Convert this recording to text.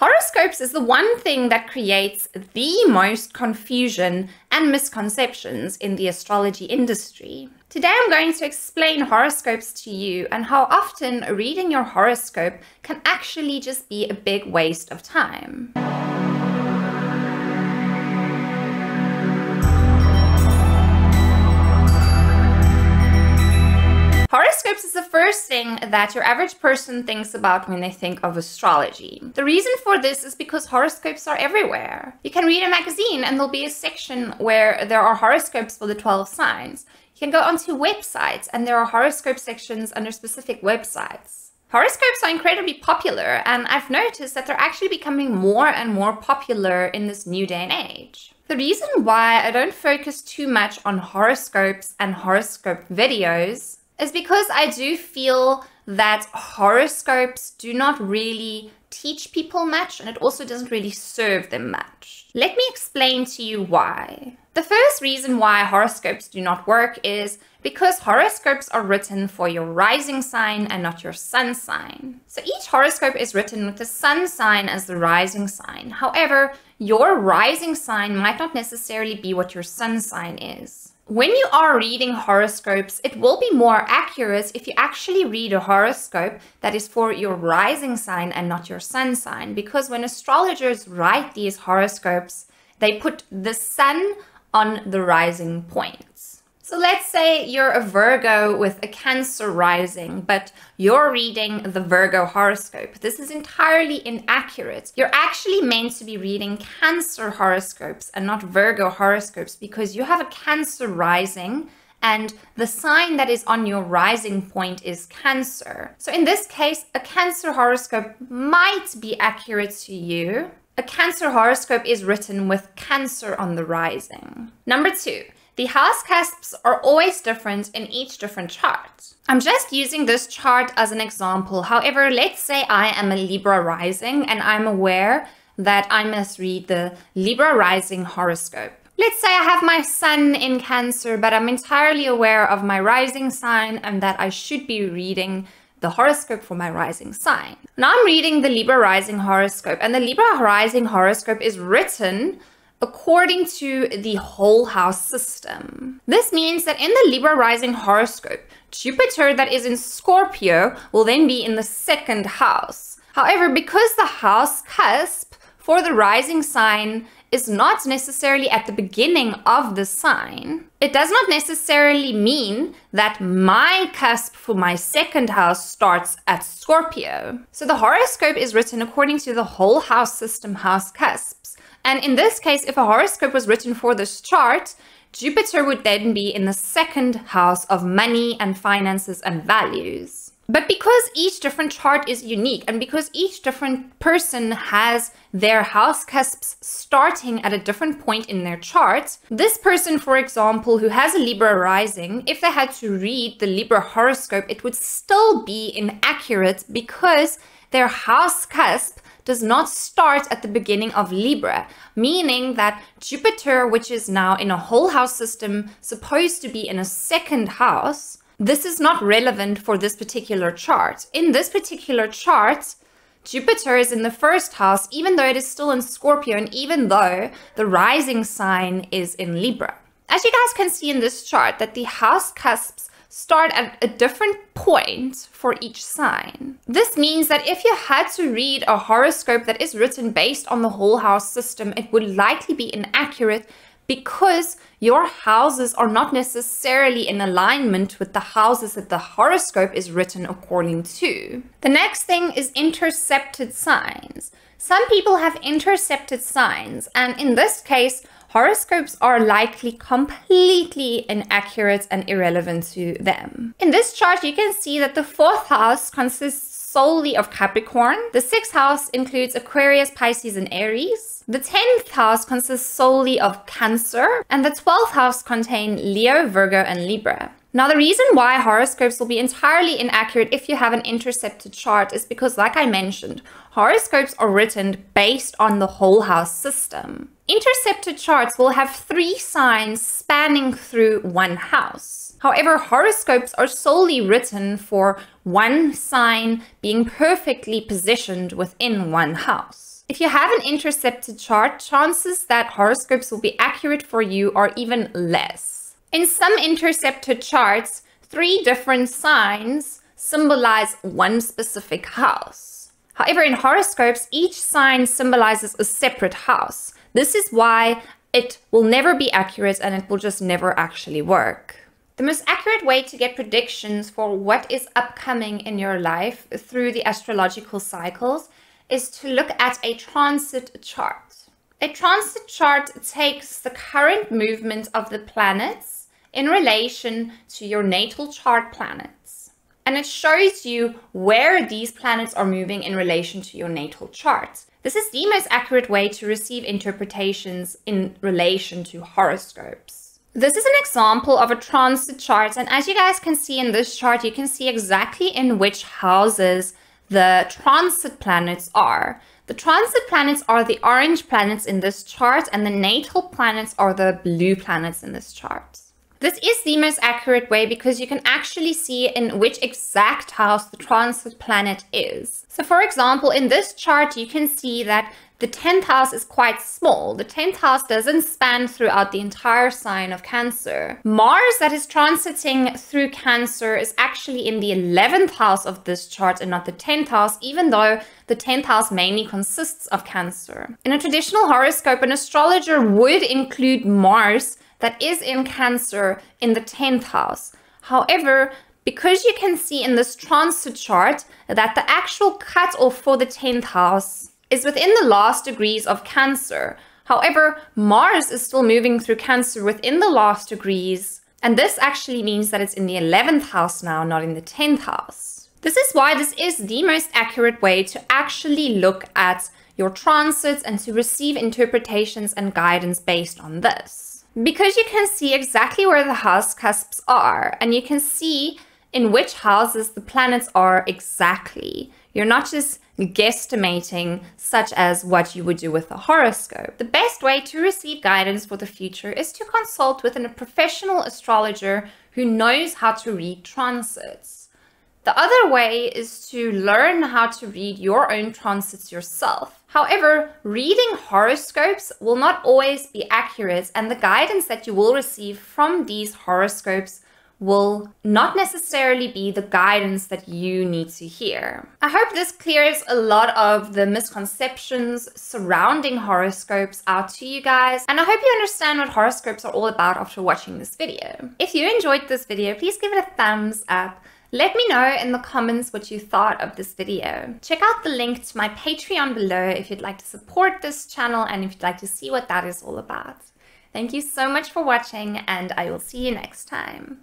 Horoscopes is the one thing that creates the most confusion and misconceptions in the astrology industry. Today I'm going to explain horoscopes to you and how often reading your horoscope can actually just be a big waste of time. Horoscopes is the first thing that your average person thinks about when they think of astrology. The reason for this is because horoscopes are everywhere. You can read a magazine and there'll be a section where there are horoscopes for the 12 signs. You can go onto websites and there are horoscope sections under specific websites. Horoscopes are incredibly popular, and I've noticed that they're actually becoming more and more popular in this new day and age. The reason why I don't focus too much on horoscopes and horoscope videos is because I do feel that horoscopes do not really teach people much, and it also doesn't really serve them much. Let me explain to you why. The first reason why horoscopes do not work is because horoscopes are written for your rising sign and not your sun sign. So each horoscope is written with the sun sign as the rising sign. However, your rising sign might not necessarily be what your sun sign is. When you are reading horoscopes, it will be more accurate if you actually read a horoscope that is for your rising sign and not your sun sign, because when astrologers write these horoscopes, they put the sun on the rising points. So let's say you're a Virgo with a Cancer rising, but you're reading the Virgo horoscope. This is entirely inaccurate. You're actually meant to be reading Cancer horoscopes and not Virgo horoscopes, because you have a Cancer rising and the sign that is on your rising point is Cancer. So in this case, a Cancer horoscope might be accurate to you. A Cancer horoscope is written with Cancer on the rising. Number 2. The house cusps are always different in each different chart. I'm just using this chart as an example. However, let's say I am a Libra rising and I'm aware that I must read the Libra rising horoscope. Let's say I have my sun in Cancer, but I'm entirely aware of my rising sign and that I should be reading the horoscope for my rising sign. Now I'm reading the Libra rising horoscope, and the Libra rising horoscope is written according to the whole house system. This means that in the Libra rising horoscope, Jupiter that is in Scorpio will then be in the second house. However, because the house cusp for the rising sign is not necessarily at the beginning of the sign, it does not necessarily mean that my cusp for my second house starts at Scorpio. So the horoscope is written according to the whole house system, house cusps. And in this case, if a horoscope was written for this chart, Jupiter would then be in the second house of money and finances and values. But because each different chart is unique, and because each different person has their house cusps starting at a different point in their chart, this person, for example, who has a Libra rising, if they had to read the Libra horoscope, it would still be inaccurate because their house cusp does not start at the beginning of Libra, meaning that Jupiter, which is now in a whole house system, supposed to be in a second house, this is not relevant for this particular chart. In this particular chart, Jupiter is in the first house, even though it is still in Scorpio and even though the rising sign is in Libra. As you guys can see in this chart, that the house cusps start at a different point for each sign. This means that if you had to read a horoscope that is written based on the whole house system, it would likely be inaccurate because your houses are not necessarily in alignment with the houses that the horoscope is written according to. The next thing is intercepted signs. Some people have intercepted signs, and in this case, horoscopes are likely completely inaccurate and irrelevant to them. In this chart, you can see that the 4th house consists solely of Capricorn. The 6th house includes Aquarius, Pisces, and Aries. The 10th house consists solely of Cancer, and the 12th house contain Leo, Virgo, and Libra. Now, the reason why horoscopes will be entirely inaccurate if you have an intercepted chart is because, like I mentioned, horoscopes are written based on the whole house system. Intercepted charts will have 3 signs spanning through one house. However, horoscopes are solely written for one sign being perfectly positioned within one house. If you have an intercepted chart, chances that horoscopes will be accurate for you are even less. In some intercepted charts, 3 different signs symbolize one specific house. However, in horoscopes, each sign symbolizes a separate house. This is why it will never be accurate and it will just never actually work. The most accurate way to get predictions for what is upcoming in your life through the astrological cycles is to look at a transit chart. A transit chart takes the current movement of the planets in relation to your natal chart planets, and it shows you where these planets are moving in relation to your natal chart. This is the most accurate way to receive interpretations in relation to horoscopes. This is an example of a transit chart, and as you guys can see in this chart, you can see exactly in which houses the transit planets are. The transit planets are the orange planets in this chart, and the natal planets are the blue planets in this chart. This is the most accurate way because you can actually see in which exact house the transit planet is. So for example, in this chart, you can see that the 10th house is quite small. The 10th house doesn't span throughout the entire sign of Cancer. Mars that is transiting through Cancer is actually in the 11th house of this chart and not the 10th house, even though the 10th house mainly consists of Cancer. In a traditional horoscope, an astrologer would include Mars that is in Cancer in the 10th house. However, because you can see in this transit chart that the actual cutoff for the 10th house is within the last degrees of Cancer. However, Mars is still moving through Cancer within the last degrees, and this actually means that it's in the 11th house now, not in the 10th house. This is why this is the most accurate way to actually look at your transits and to receive interpretations and guidance based on this. Because you can see exactly where the house cusps are, and you can see in which houses the planets are exactly. You're not just guesstimating, such as what you would do with a horoscope. The best way to receive guidance for the future is to consult with a professional astrologer who knows how to read transits. The other way is to learn how to read your own transits yourself. However, reading horoscopes will not always be accurate, and the guidance that you will receive from these horoscopes will not necessarily be the guidance that you need to hear. I hope this clears a lot of the misconceptions surrounding horoscopes out to you guys, and I hope you understand what horoscopes are all about after watching this video. If you enjoyed this video, please give it a thumbs up. Let me know in the comments what you thought of this video. Check out the link to my Patreon below if you'd like to support this channel and if you'd like to see what that is all about. Thank you so much for watching, and I will see you next time.